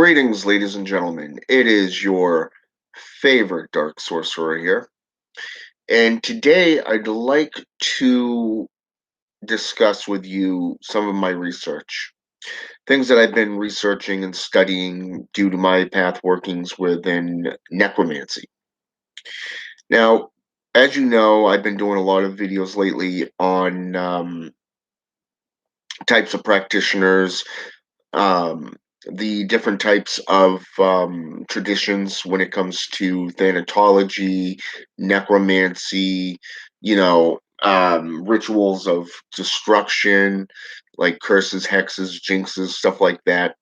Greetings, ladies and gentlemen. It is your favorite dark sorcerer here. And today I'd like to discuss with you some of my research. Things that I've been researching and studying due to my path workings within necromancy. Now, as you know, I've been doing a lot of videos lately on types of practitioners, um, the different types of traditions when it comes to thanatology, necromancy, rituals of destruction, like curses, hexes, jinxes, stuff like that.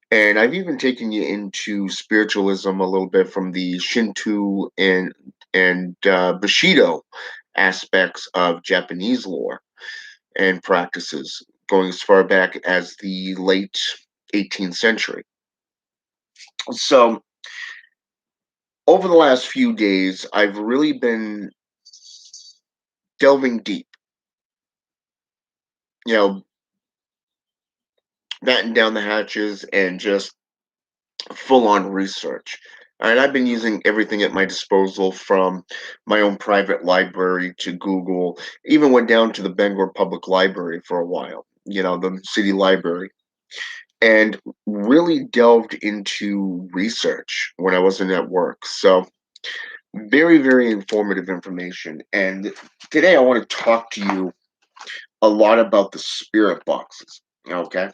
And I've even taken you into spiritualism a little bit from the Shinto and Bushido aspects of Japanese lore and practices, going as far back as the late 18th century. So, over the last few days, I've really been delving deep, you know, batten down the hatches and just full on research. And I've been using everything at my disposal from my own private library to Google, even went down to the Bangor Public Library for a while, the city library, and really delved into research when I wasn't at work. So, very, very informative information. And today I want to talk to you a lot about the spirit boxes. Okay.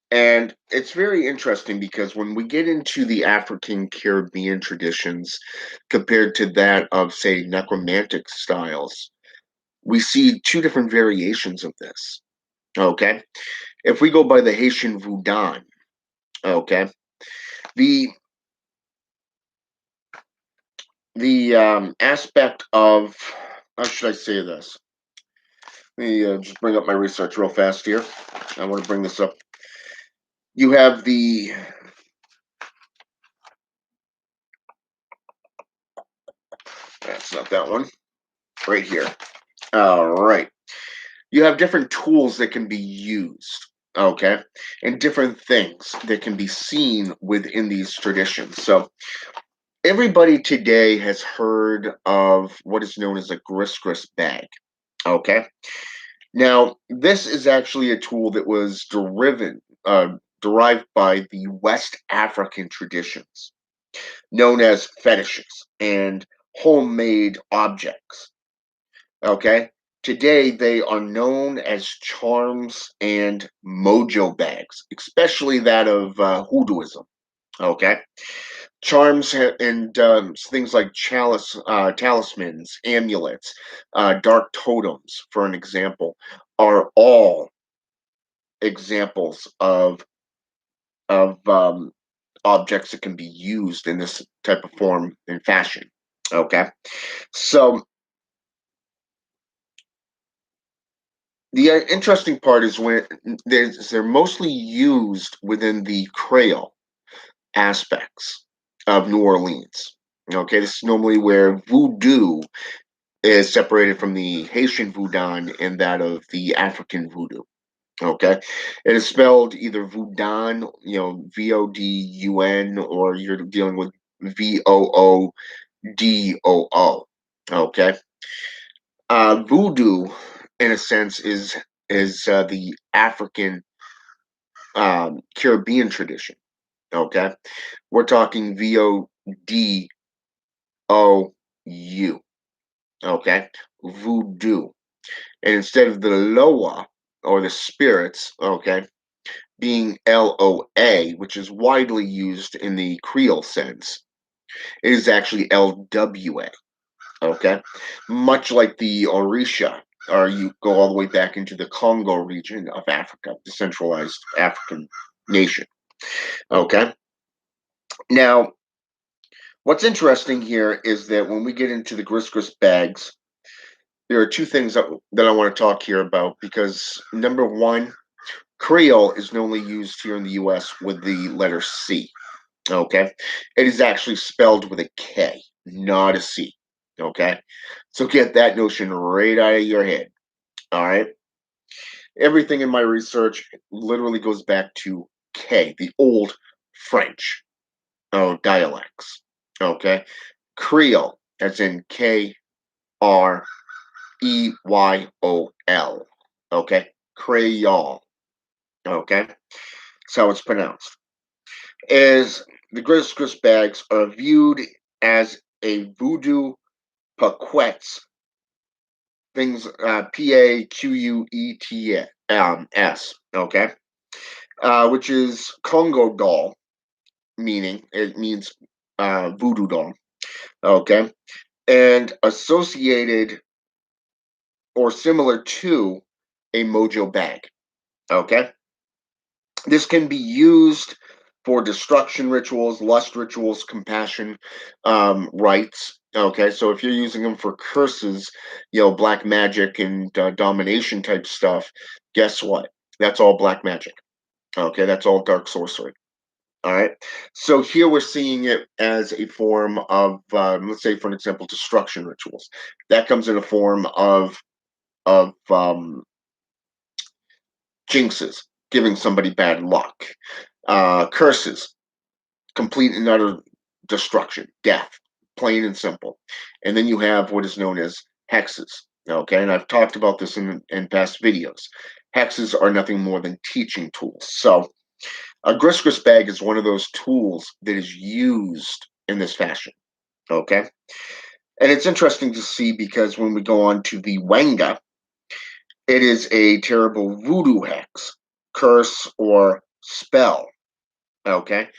And it's very interesting because when we get into the African Caribbean traditions compared to that of, say, necromantic styles, we see two different variations of this. Okay. If we go by the Haitian Voodoo, okay, the the aspect of, how should I say this? Let me just bring up my research real fast here. I want to bring this up. You have that's not that one, right here. All right. You have different tools that can be used, okay, and different things that can be seen within these traditions. So, everybody today has heard of what is known as a gris bag, okay? Now, this is actually a tool that was derived by the West African traditions, known as fetishes and homemade objects. Okay. Today, they are known as charms and mojo bags, especially that of hoodooism. Okay. And things like talismans, amulets, dark totems, for an example, are all examples of objects that can be used in this type of form and fashion. Okay. So, the interesting part is when they're mostly used within the Creole aspects of New Orleans. Okay, this is normally where voodoo is separated from the Haitian voodoo and that of the African voodoo. Okay, it is spelled either voodoo, Vodun, or you're dealing with Voodoo. Okay, voodoo, in a sense, is the African Caribbean tradition. Okay, we're talking Vodou. Okay, voodoo, and instead of the Loa or the spirits, okay, being LOA, which is widely used in the Creole sense, it is actually LWA. Okay, much like the Orisha, or you go all the way back into the Congo region of Africa, the centralized African nation. Okay, now what's interesting here is that when we get into the gris bags, there are two things that I want to talk here about because number one, Creole is normally used here in the US with the letter C. Okay. It is actually spelled with a K, not a C. Okay. So get that notion right out of your head. All right. Everything in my research literally goes back to K, the old French dialects. Okay, Creole, as in Kreyol. Okay, Creole. Okay, that's how it's pronounced. Is the Gris bags are viewed as a voodoo paquets, things Paquets, okay, which is Congo doll, meaning it means voodoo doll, okay, and associated or similar to a mojo bag, okay. This can be used for destruction rituals, lust rituals, compassion rites. Okay, so if you're using them for curses, black magic and domination type stuff, guess what? That's all black magic. Okay, that's all dark sorcery. All right. So here we're seeing it as a form of, let's say, for an example, destruction rituals. That comes in a form of jinxes, giving somebody bad luck, curses, complete and utter destruction, death, plain and simple. And then you have what is known as hexes. Okay, and I've talked about this in past videos. Hexes are nothing more than teaching tools. So a gris bag is one of those tools that is used in this fashion. Okay, and it's interesting to see because when we go on to the Wenga, it is a terrible voodoo hex, curse, or spell. Okay,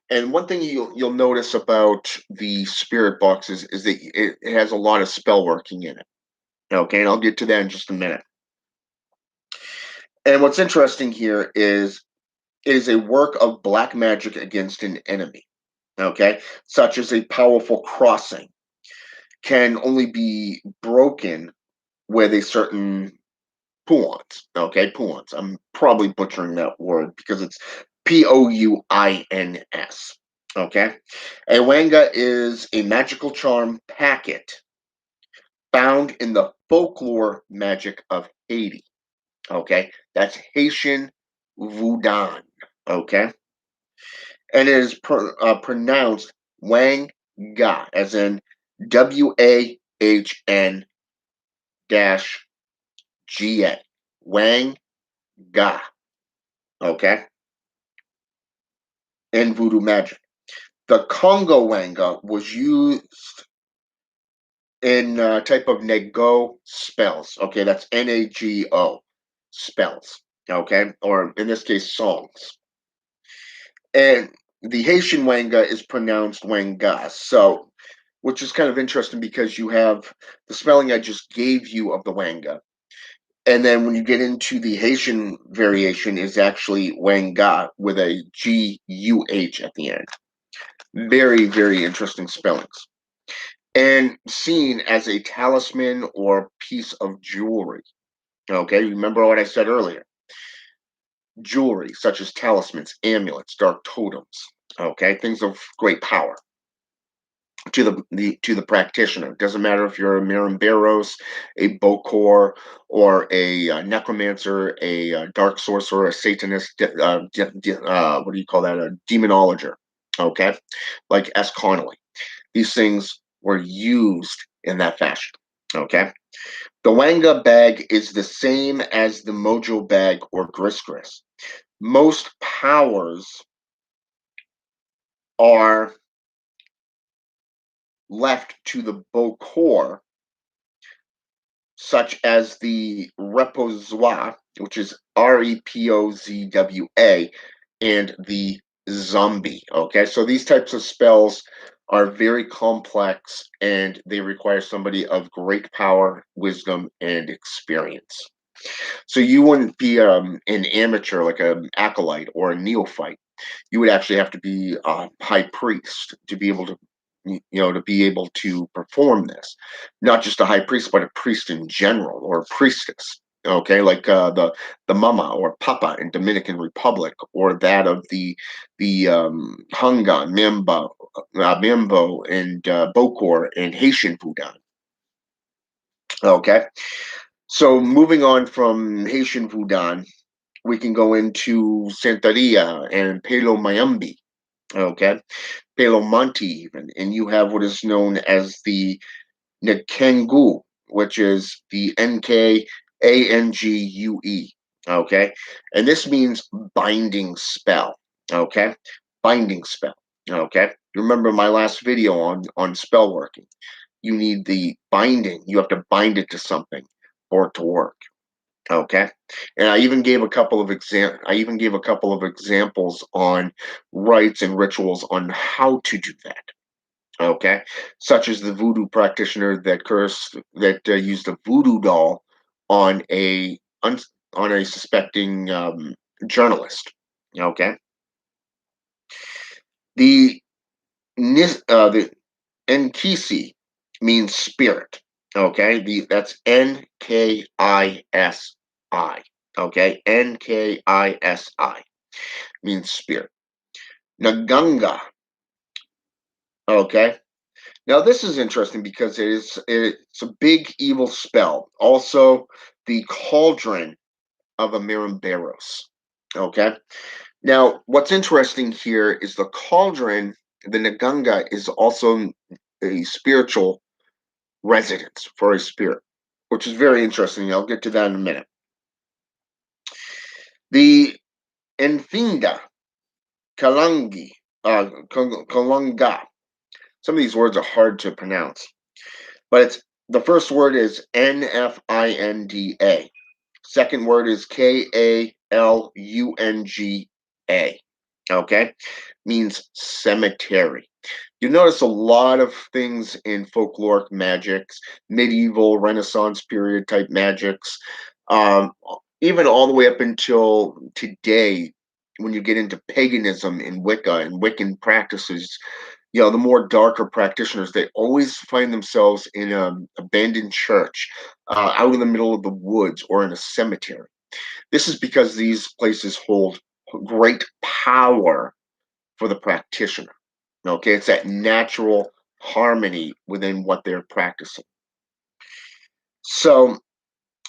and one thing you'll notice about the spirit boxes is that it has a lot of spell working in it. Okay, and I'll get to that in just a minute. And what's interesting here is it is a work of black magic against an enemy. Okay, such as a powerful crossing can only be broken with a certain puans. Okay, puans. I'm probably butchering that word because it's Pouins. Okay, a wanga is a magical charm packet found in the folklore magic of Haiti. Okay, that's Haitian Voodoo. Okay, and it is pronounced Wang Ga, as in WAHN dash GA. Wang Ga. Okay, in voodoo magic. The Congo Wanga was used in type of Nago spells. Okay, that's NAGO spells. Okay, or in this case, songs. And the Haitian Wanga is pronounced Wanga. So, which is kind of interesting because you have the spelling I just gave you of the Wanga. And then when you get into the Haitian variation, is actually Wanga with a GUH at the end. Very, very interesting spellings. And seen as a talisman or piece of jewelry. Okay, remember what I said earlier. Jewelry, such as talismans, amulets, dark totems. Okay, things of great power to the practitioner. It doesn't matter if you're a Miramberos, a Bokor, or a necromancer, a dark sorcerer, a Satanist. What do you call that? A demonologer. Okay, like S. Connolly. These things were used in that fashion. Okay. The Wanga bag is the same as the Mojo bag or Gris. Most powers are left to the Bokor, such as the Repozois, which is Repozwa, and the Zombie. Okay, so these types of spells are very complex and they require somebody of great power, wisdom, and experience. So you wouldn't be an amateur like an acolyte or a neophyte. You would actually have to be a high priest to be able to to be able to perform this. Not just a high priest, but a priest in general or a priestess. Okay, like the mama or papa in Dominican Republic, or that of the Hanga, Mimbo, and Bokor and Haitian Voodoo. Okay, so moving on from Haitian Voodoo, We can go into Santeria and Palo Mayambi, okay? Palo Monte even, and you have what is known as the Nkengu, which is the Nkangue, okay? And this means binding spell, okay? Binding spell, okay? Remember my last video on spell working. You need the binding. You have to bind it to something for it to work. Okay. And I even gave a couple of examples on rites and rituals on how to do that. Okay. Such as the voodoo practitioner that used a voodoo doll on on a suspecting journalist. Okay. The the Nkisi means spirit. Okay, that's Nkisi. Okay, Nkisi means spirit. Naganga. Okay, now this is interesting because it's a big evil spell. Also, the cauldron of Amiramberos. Okay, now what's interesting here is the cauldron. The Naganga is also a spiritual residence for a spirit, which is very interesting. I'll get to that in a minute. The Enfinda, Kalangi, Kalanga. Some of these words are hard to pronounce, but it's the first word is Nfinda. Second word is Kalunga. Okay, means cemetery. You notice a lot of things in folkloric magics, medieval, Renaissance period type magics, um, even all the way up until today. When you get into paganism and Wicca and Wiccan practices, the more darker practitioners, they always find themselves in an abandoned church, out in the middle of the woods, or in a cemetery. This is because these places hold great power for the practitioner. Okay, it's that natural harmony within what they're practicing. So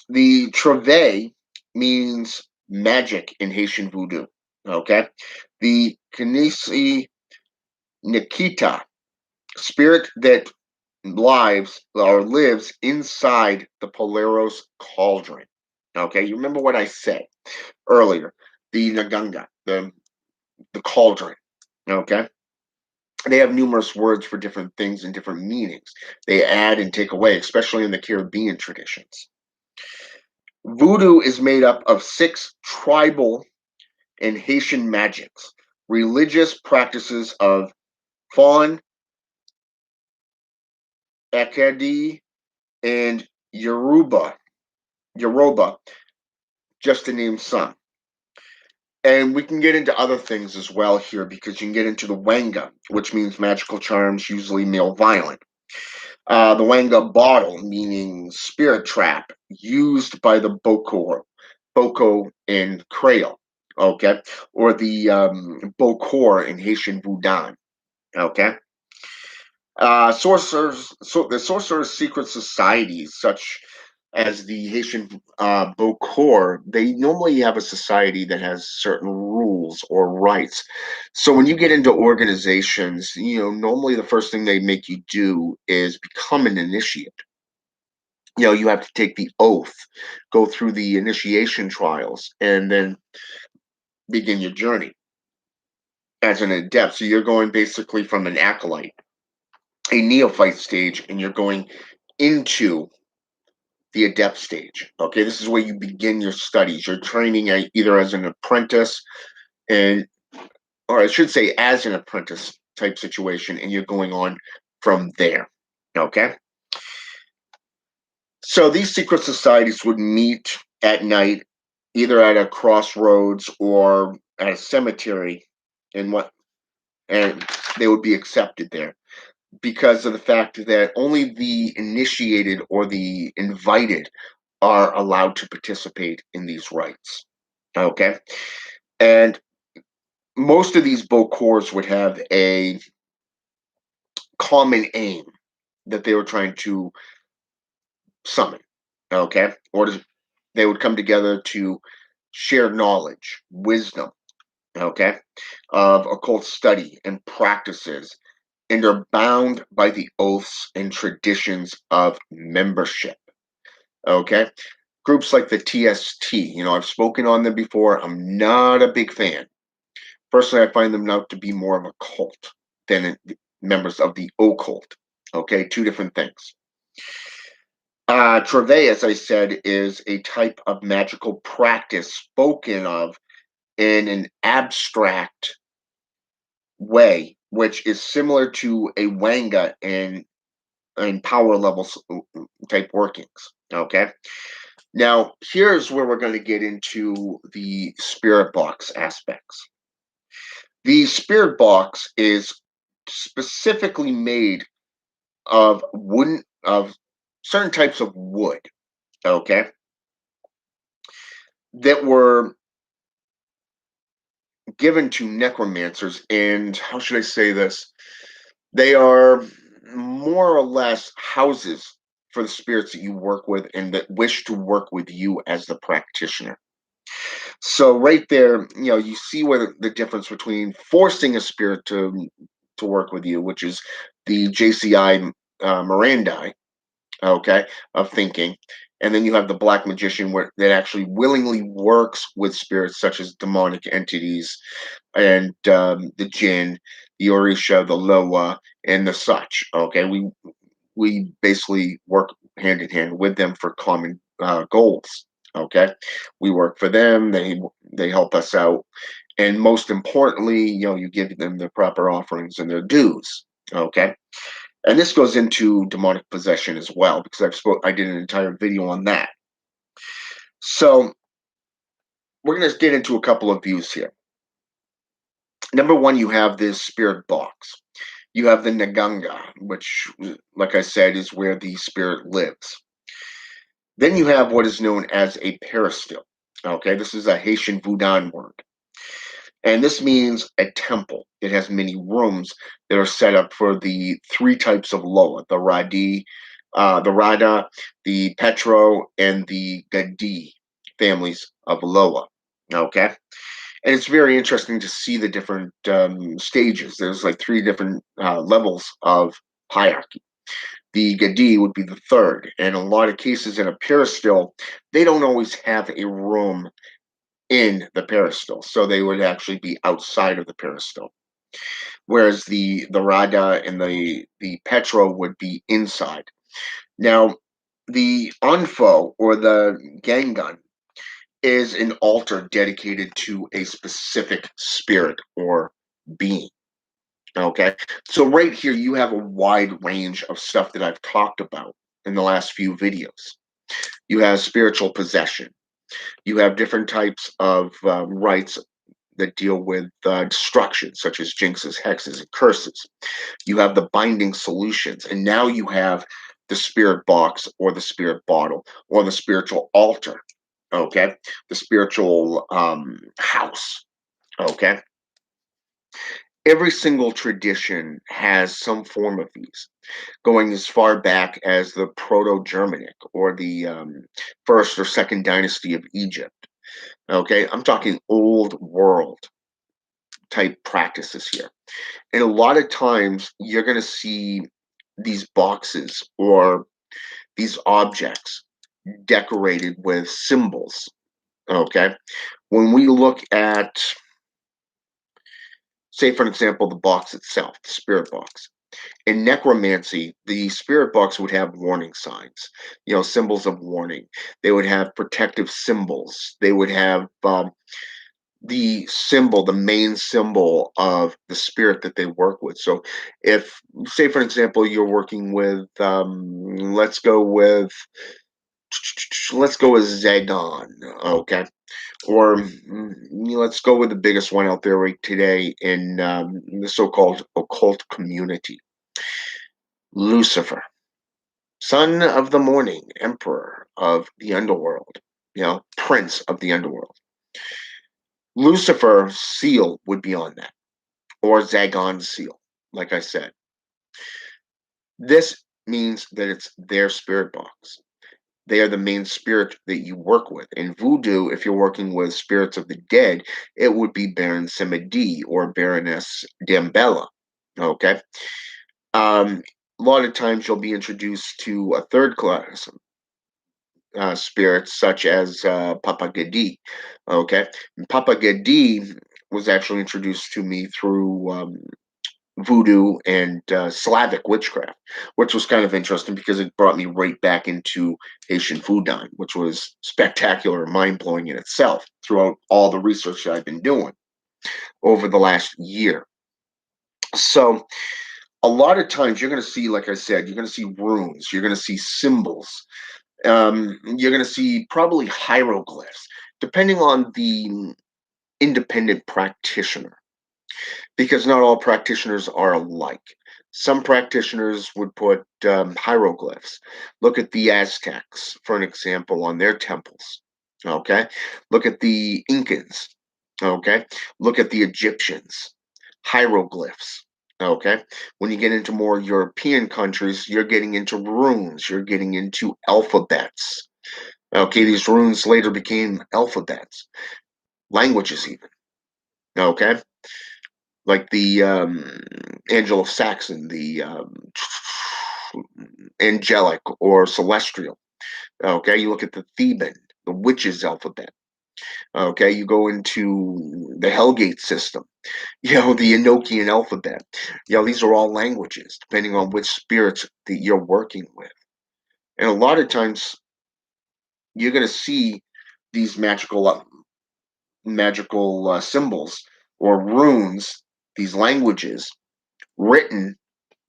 the Treve means magic in Haitian voodoo. Okay, the Kanisi Nikita, spirit that lives inside the Polaros cauldron. Okay, you remember what I said earlier? The Naganga, the cauldron. Okay, they have numerous words for different things and different meanings. They add and take away, especially in the Caribbean traditions. Voodoo is made up of 6 tribal and Haitian magics, religious practices of Fawn, Akadi, and Yoruba, just to name some. And we can get into other things as well here because you can get into the Wanga, which means magical charms, usually male violent. The Wanga bottle, meaning spirit trap, used by the Boko in Creole, okay, or the Bokor in Haitian Voodoo, okay. The sorcerers' secret societies, such as the Haitian Bokor, they normally have a society that has certain rules or rights. So when you get into organizations, normally the first thing they make you do is become an initiate. You have to take the oath, go through the initiation trials, and then begin your journey as an adept. So you're going basically from an acolyte, a neophyte stage, and you're going into the adept stage. Okay, this is where you begin your studies. You're training either as an apprentice, and or I should say as an apprentice type situation, and you're going on from there. Okay, so these secret societies would meet at night, either at a crossroads or at a cemetery, and and they would be accepted there because of the fact that only the initiated or the invited are allowed to participate in these rites. Okay. And most of these Bokors would have a common aim that they were trying to summon. Okay. They would come together to shared knowledge, wisdom, okay, of occult study and practices, and are bound by the oaths and traditions of membership. Okay, groups like the TST, I've spoken on them before. I'm not a big fan. Personally, I find them now to be more of a cult than members of the occult. Okay, two different things. Treve, as I said, is a type of magical practice spoken of in an abstract way, which is similar to a Wanga in power levels type workings. Okay. Now, here's where we're going to get into the spirit box aspects. The spirit box is specifically made of certain types of wood, okay, that were given to necromancers. And how should I say this? They are more or less houses for the spirits that you work with and that wish to work with you as the practitioner. So right there, you see where the difference between forcing a spirit to work with you, which is the JCI Mirandi, okay, of thinking, and then you have the black magician where that actually willingly works with spirits such as demonic entities and the jinn, the orisha, the loa, and the such. Okay, we basically work hand in hand with them for common goals. Okay, we work for them. They help us out, and most importantly, you give them the proper offerings and their dues. Okay, and this goes into demonic possession as well because I did an entire video on that. So we're going to get into a couple of views here. Number one, you have this spirit box. You have the Naganga, which, like I said, is where the spirit lives. Then you have what is known as a peristyle. Okay, this is a Haitian Voodoo word. And this means a temple. It has many rooms that are set up for the three types of Loa, the Rada, the Petro, and the Gadi families of Loa. Okay. And it's very interesting to see the different stages. There's like three different levels of hierarchy. The Gadi would be the third. And in a lot of cases in a peristyle, they don't always have a room in the peristyle, so they would actually be outside of the peristyle. Whereas the Rada and the Petro would be inside. Now, the Anfo or the Gangun is an altar dedicated to a specific spirit or being. Okay, so right here you have a wide range of stuff that I've talked about in the last few videos. You have spiritual possession. You have different types of rites that deal with destruction, such as jinxes, hexes, and curses. You have the binding solutions, and now you have the spirit box or the spirit bottle or the spiritual altar. Okay, the spiritual house. Okay, every single tradition has some form of these, going as far back as the Proto-Germanic or the first or second dynasty of Egypt. Okay, I'm talking old world type practices here. And a lot of times you're going to see these boxes or these objects decorated with symbols. Okay. When we look at, say, for example, the box itself, the spirit box. In necromancy, the spirit box would have warning signs, symbols of warning. They would have protective symbols. They would have the main symbol of the spirit that they work with. So if, say, for example, you're working with, let's go with Zagon, okay? Or let's go with the biggest one out there right today in the so-called occult community, Lucifer, son of the morning, emperor of the underworld, prince of the underworld. Lucifer's seal would be on that, or Zagon's seal, like I said. This means that it's their spirit box. They are the main spirit that you work with. In voodoo, if you're working with spirits of the dead, it would be Baron Samedi or Baroness Dambella. Okay. Um, a lot of times you'll be introduced to a third class spirits such as Papa Gedi. Okay. And Papa Gedi was actually introduced to me through voodoo and Slavic witchcraft, which was kind of interesting because it brought me right back into Haitian voodoo, which was spectacular and mind blowing in itself throughout all the research that I've been doing over the last year. So, a lot of times you're going to see, like I said, you're going to see runes, you're going to see symbols, you're going to see probably hieroglyphs, depending on the independent practitioner, because not all practitioners are alike. Some practitioners would put hieroglyphs. Look at the Aztecs, for an example, on their temples. Okay. Look at the Incans. Okay. Look at the Egyptians. Hieroglyphs. Okay. When you get into more European countries, you're getting into runes, you're getting into alphabets. Okay. These runes later became alphabets, languages, even. Okay, like the Angel of Saxon, the angelic or celestial. Okay, you look at the Theban, the witches' alphabet. Okay, you go into the Hellgate system, the Enochian alphabet. These are all languages, depending on which spirits that you're working with. And a lot of times, you're going to see these magical symbols or runes, these languages written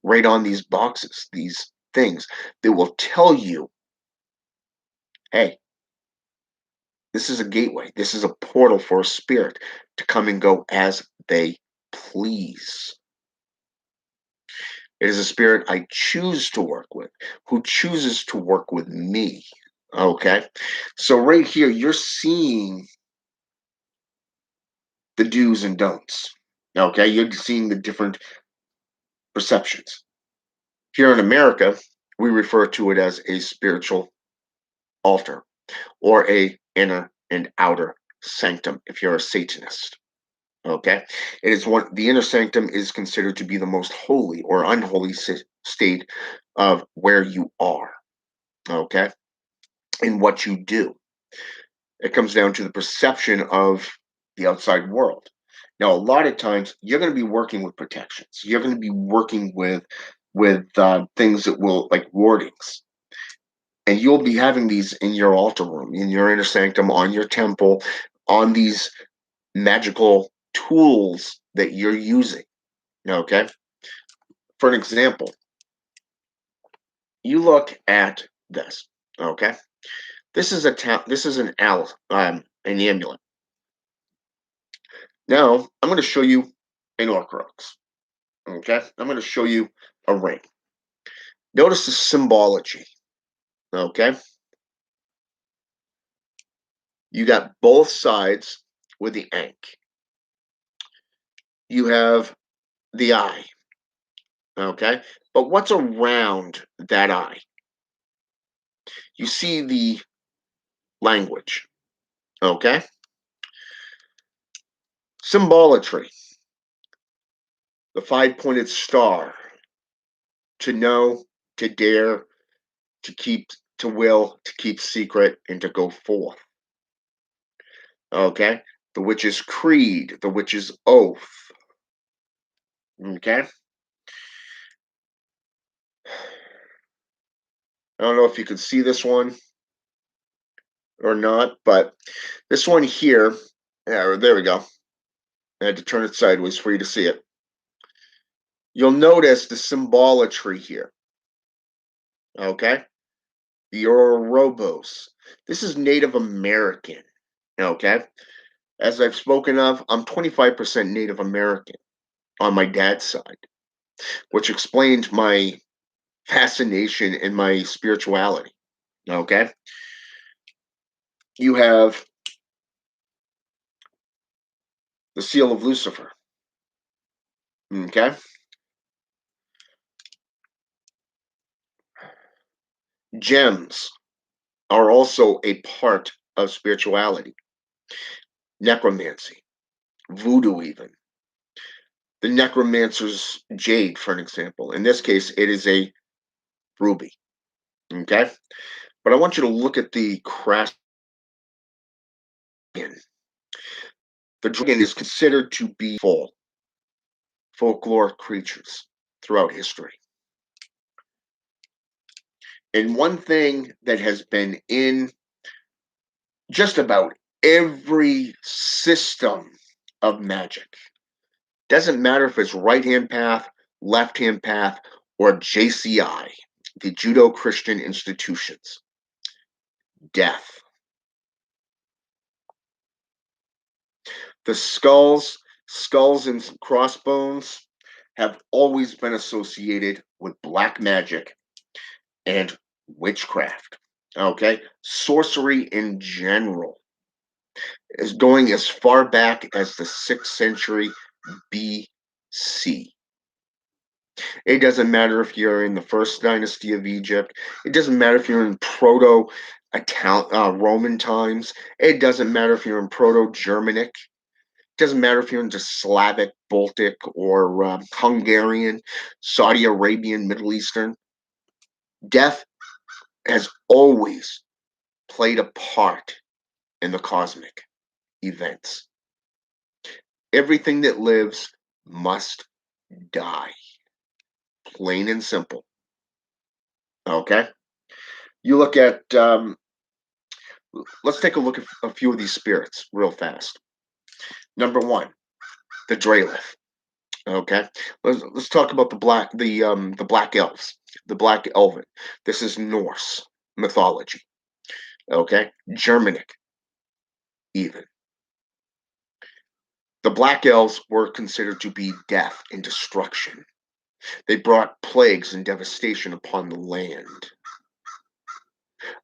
right on these boxes, these things that will tell you, hey, this is a gateway. This is a portal for a spirit to come and go as they please. It is a spirit I choose to work with, who chooses to work with me. Okay. So, right here, you're seeing the do's and don'ts. Okay. You're seeing the different perceptions. Here in America, we refer to it as a spiritual altar or a inner and outer sanctum if you're a Satanist. Okay, it is one. The inner sanctum is considered to be the most holy or unholy state of where you are. Okay, and what you do. It comes down to the perception of the outside world. Now, a lot of times you're going to be working with protections. You're going to be working with things that will like wardings, and you'll be having these in your altar room, in your inner sanctum, on your temple, on these magical tools that you're using. Okay. For an example, you look at this. Okay. This is an amulet. Now I'm going to show you an Orcrux. Okay. I'm going to show you a ring. Notice the symbology. Okay. You got both sides with the ankh. You have the eye. Okay. But what's around that eye? You see the language. Okay. Symbolatry, the five-pointed star, to know, to dare, to keep, to will, to keep secret, and to go forth. Okay? The witch's creed, the witch's oath. Okay? I don't know if you can see this one or not, but this one here, yeah, there we go. I had to turn it sideways for you to see it. You'll notice the symbolatry here. Okay? The Ouroboros. This is Native American. Okay? As I've spoken of, I'm 25% Native American on my dad's side, which explains my fascination and my spirituality. Okay. You have the seal of Lucifer. Okay. Gems. are also a part of spirituality. Necromancy, voodoo, even. The necromancer's jade, for an example. In this case, it is a ruby. Okay? But I want you to look at the crash. The dragon is considered to be full folklore creatures throughout history. And one thing that has been in just about every system of magic, doesn't matter if it's right hand path, left hand path, or JCI, the Judo Christian institutions, death. The skulls and crossbones have always been associated with black magic and witchcraft. Okay, sorcery in general is going as far back as the 6th century BC. It doesn't matter if you're in the first dynasty of Egypt. It doesn't matter if you're in proto Roman times. It doesn't matter if you're in proto Germanic. It doesn't matter if you're into Slavic, Baltic, or Hungarian, Saudi Arabian, Middle Eastern. Death has always played a part in the cosmic events. Everything that lives must die. Plain and simple. Okay? You look at, let's take a look at a few of these spirits real fast. Number one, the Dralith. Okay? Let's talk about the black elves, the black elven. This is Norse mythology. Okay? Germanic, even. The black elves were considered to be death and destruction. They brought plagues and devastation upon the land.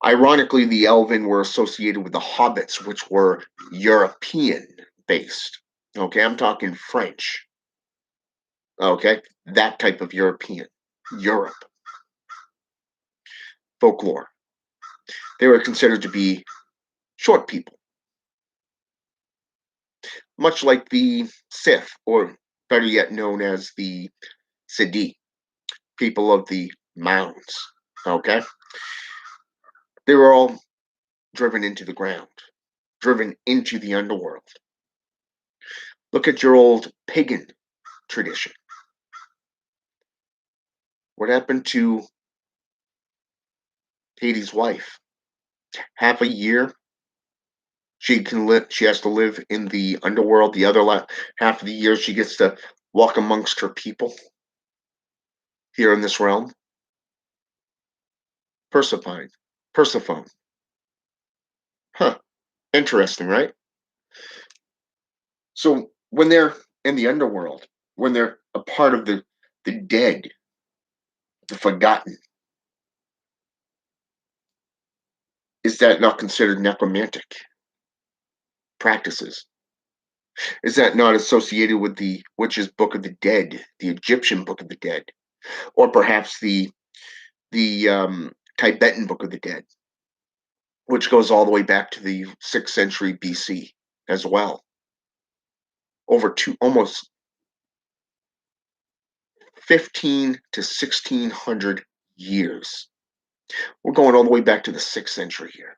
Ironically, the Elven were associated with the Hobbits, which were European based. Okay, I'm talking French. Okay, that type of European. Europe. Folklore. They were considered to be short people, much like the Sith, or better yet known as the Sidi, people of the mounds. Okay, they were all driven into the ground, driven into the underworld. Look at your old pagan tradition. What happened to Hades' wife? Half a year she can live. She has to live in the underworld. The other half of the year she gets to walk amongst her people here in this realm. Persephone. Persephone. Huh. Interesting, right? So when they're in the underworld, when they're a part of the dead, the forgotten, is that not considered necromantic practices? Is that not associated with the witch's Book of the Dead, the Egyptian Book of the Dead, or perhaps the Tibetan Book of the Dead, which goes all the way back to the 6th century BC as well, over almost 15 to 1600 years. We're going all the way back to the 6th century here.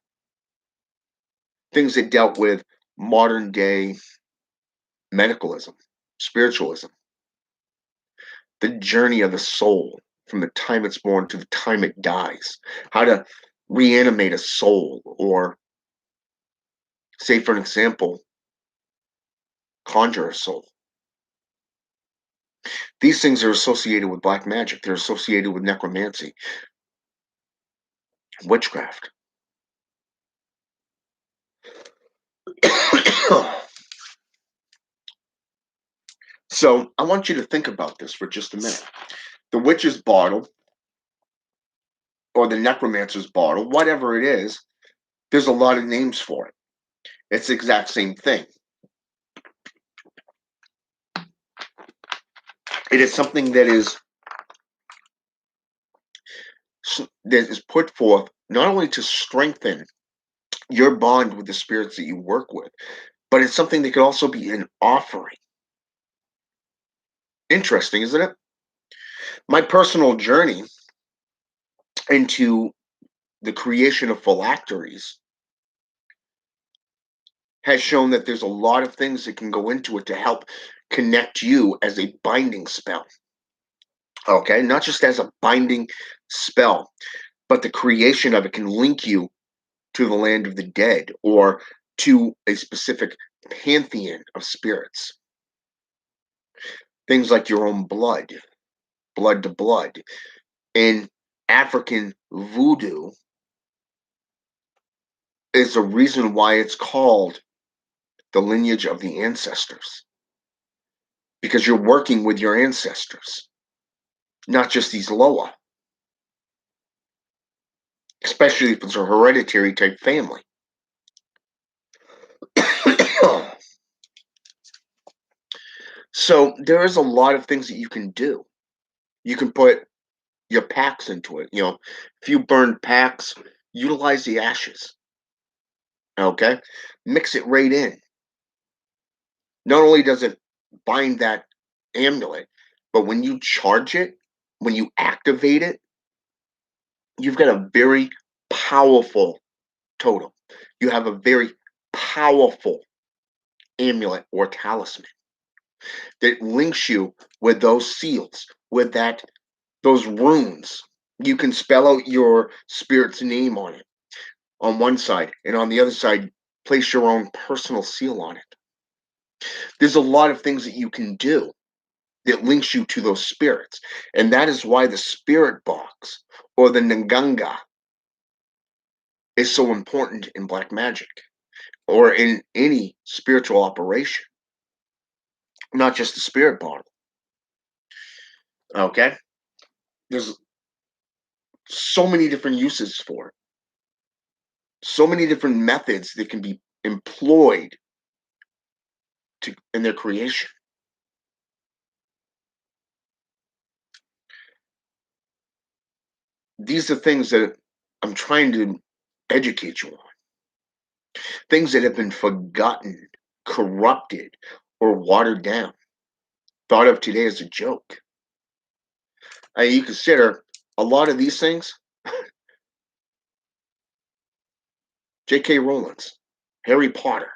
Things that dealt with modern day medicalism, spiritualism, the journey of the soul from the time it's born to the time it dies, how to reanimate a soul, or say, for an example, conjure a soul. These things are associated with black magic. They're associated with necromancy, witchcraft. So I want you to think about this for just a minute. The witch's bottle, or the necromancer's bottle, whatever it is, there's a lot of names for it. It's the exact same thing. It is something that is put forth not only to strengthen your bond with the spirits that you work with, but it's something that could also be an offering. Interesting, isn't it? My personal journey into the creation of phylacteries has shown that there's a lot of things that can go into it to help connect you as a binding spell. Okay, not just as a binding spell, but the creation of it can link you to the land of the dead or to a specific pantheon of spirits. Things like your own blood, blood to blood. In African voodoo is the reason why it's called the lineage of the ancestors, because you're working with your ancestors, not just these Loa, especially if it's a hereditary type family. So there is a lot of things that you can do. You can put your packs into it. If you burn packs, utilize the ashes. Okay, mix it right in. Not only does it bind that amulet, but when you charge it, when you activate it, you've got a very powerful totem. You have a very powerful amulet or talisman that links you with those seals, with those runes. You can spell out your spirit's name on it on one side, and on the other side, place your own personal seal on it. There's a lot of things that you can do that links you to those spirits. And that is why the spirit box or the Nganga is so important in black magic or in any spiritual operation, not just the spirit bottle. Okay? There's so many different uses for it, so many different methods that can be employed in their creation. These are things that I'm trying to educate you on, things that have been forgotten, corrupted, or watered down, thought of today as a joke. You consider a lot of these things, J.K. Rowling's, Harry Potter.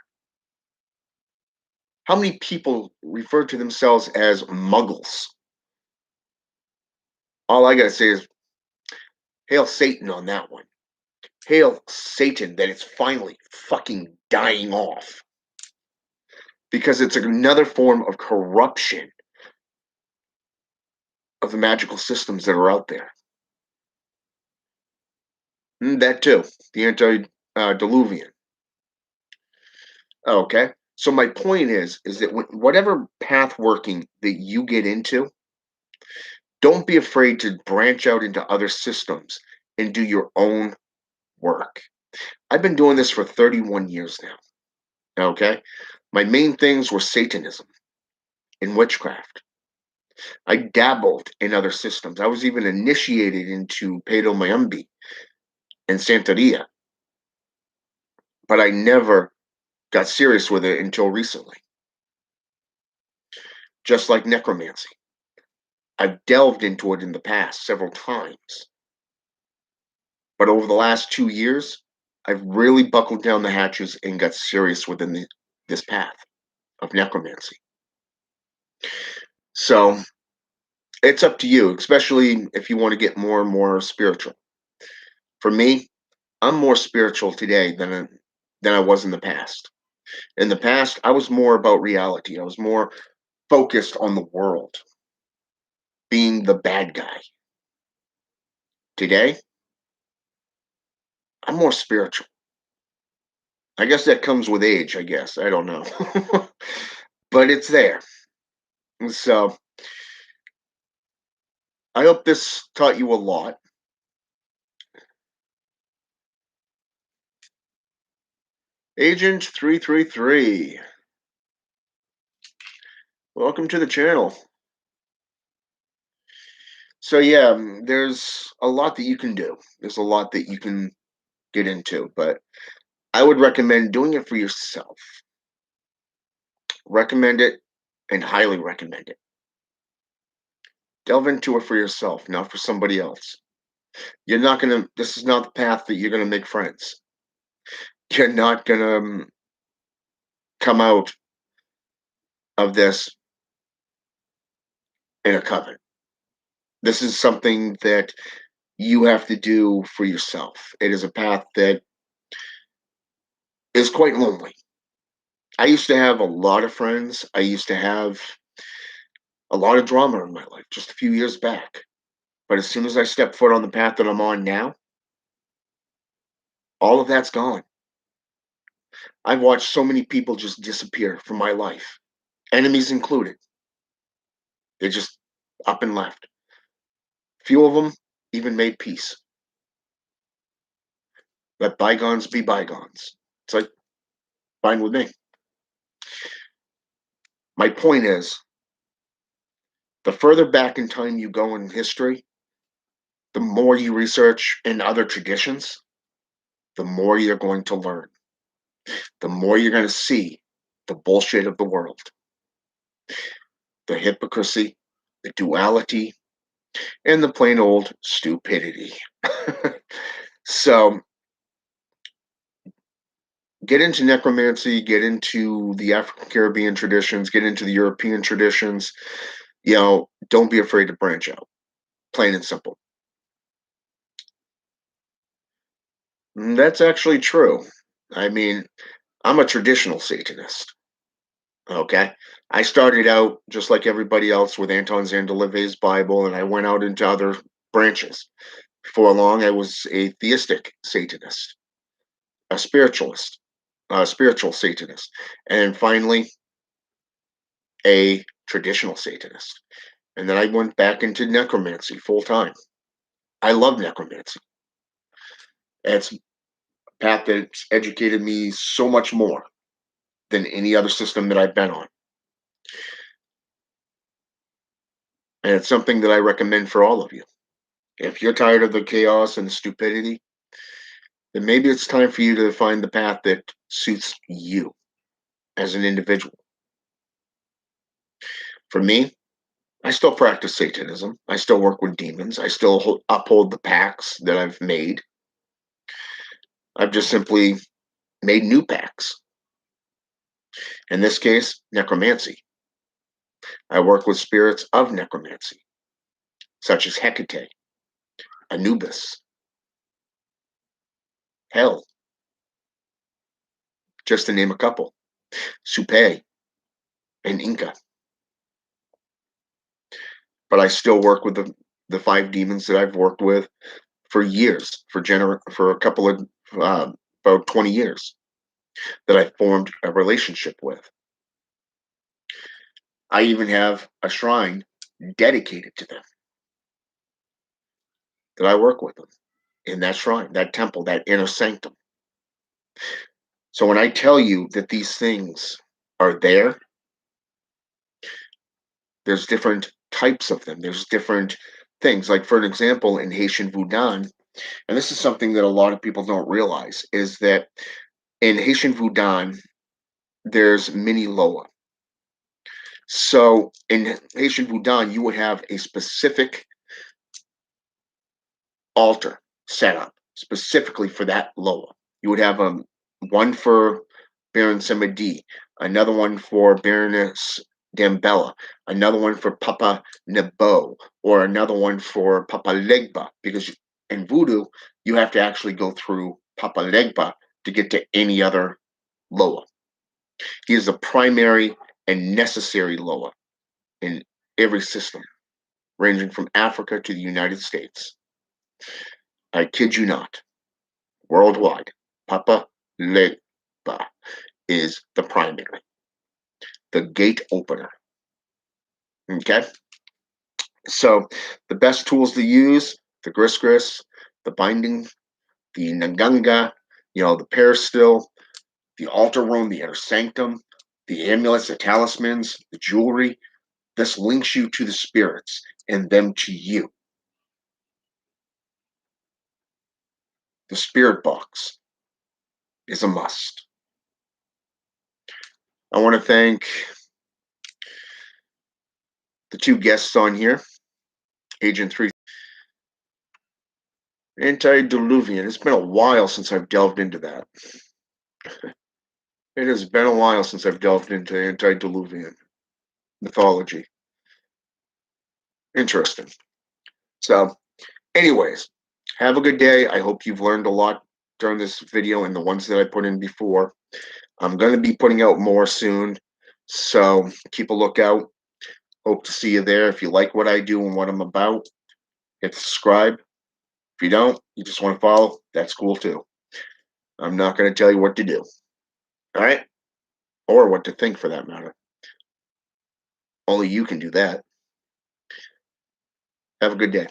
How many people refer to themselves as muggles? All I got to say is, hail Satan on that one. Hail Satan that it's finally fucking dying off. Because it's another form of corruption of the magical systems that are out there. That too, the antediluvian. Okay. So my point is that whatever path working that you get into, don't be afraid to branch out into other systems and do your own work. I've been doing this for 31 years now. Okay. My main things were Satanism and witchcraft. I dabbled in other systems. I was even initiated into Pedo Mayumbi and Santeria, but I never got serious with it until recently. Just like necromancy. I've delved into it in the past several times. But over the last 2 years, I've really buckled down the hatches and got serious within this path of necromancy. So it's up to you, especially if you want to get more and more spiritual. For me, I'm more spiritual today than I was in the past. In the past, I was more about reality. I was more focused on the world, being the bad guy. Today, I'm more spiritual. I guess that comes with age, I guess. I don't know. But it's there. So I hope this taught you a lot. Agent 333, welcome to the channel. So yeah, there's a lot that you can do. There's a lot that you can get into, but I would recommend doing it for yourself. Recommend it and highly recommend it. Delve into it for yourself, not for somebody else. You're not going to, this is not the path that you're going to make friends. You're not going to come out of this in a coven. This is something that you have to do for yourself. It is a path that is quite lonely. I used to have a lot of friends. I used to have a lot of drama in my life just a few years back. But as soon as I step foot on the path that I'm on now, all of that's gone. I've watched so many people just disappear from my life, enemies included. They just up and left. Few of them even made peace. Let bygones be bygones. It's like, fine with me. My point is, the further back in time you go in history, the more you research in other traditions, the more you're going to learn, the more you're going to see the bullshit of the world, the hypocrisy, the duality, and the plain old stupidity. So get into necromancy, get into the African Caribbean traditions, get into the European traditions. Don't be afraid to branch out. Plain and simple. That's actually true. I mean, I'm a traditional Satanist. Okay. I started out just like everybody else with Anton Zandeleve's Bible, and I went out into other branches. Before long, I was a theistic Satanist, a spiritualist, a spiritual Satanist, and finally a traditional Satanist. And then I went back into necromancy full time. I love necromancy. It's a path that's educated me so much more than any other system that I've been on. And it's something that I recommend for all of you. If you're tired of the chaos and the stupidity, then maybe it's time for you to find the path that suits you as an individual. For me, I still practice Satanism. I still work with demons. I still uphold the pacts that I've made. I've just simply made new pacts. In this case, necromancy. I work with spirits of necromancy, such as Hecate, Anubis, Hell, just to name a couple, Supe, and Inca. But I still work with the five demons that I've worked with for years, for a couple of about 20 years that I formed a relationship with. I even have a shrine dedicated to them that I work with them in that shrine, that temple, that inner sanctum. So when I tell you that these things are there, there's different types of them. There's different things. Like for an example, in Haitian Voodoo, and this is something that a lot of people don't realize, is that in Haitian Voodoo, there's many Loa. So in Haitian Voodoo, you would have a specific altar set up specifically for that Loa. You would have one for Baron Samedi, another one for Baroness Dambella, another one for Papa Nebo, or another one for Papa Legba, because in Voodoo, you have to actually go through Papa Legba to get to any other Loa. He is the primary and necessary Loa in every system, ranging from Africa to the United States. I kid you not. Worldwide, Papa Legba is the primary, the gate opener. Okay? So the best tools to use, the gris, the binding, the Nganga, the peristyle, the altar room, the inner sanctum, the amulets, the talismans, the jewelry. This links you to the spirits and them to you. the spirit box is a must. I want to thank the two guests on here, Agent 3, Antediluvian. It's been a while since I've delved into that. It has been a while since I've delved into antediluvian mythology. Interesting. So, anyways, have a good day. I hope you've learned a lot during this video and the ones that I put in before. I'm going to be putting out more soon, so keep a lookout. Hope to see you there. If you like what I do and what I'm about, hit subscribe. If you don't, you just want to follow, that's cool too. I'm not going to tell you what to do. All right? Or what to think for that matter. Only you can do that. Have a good day.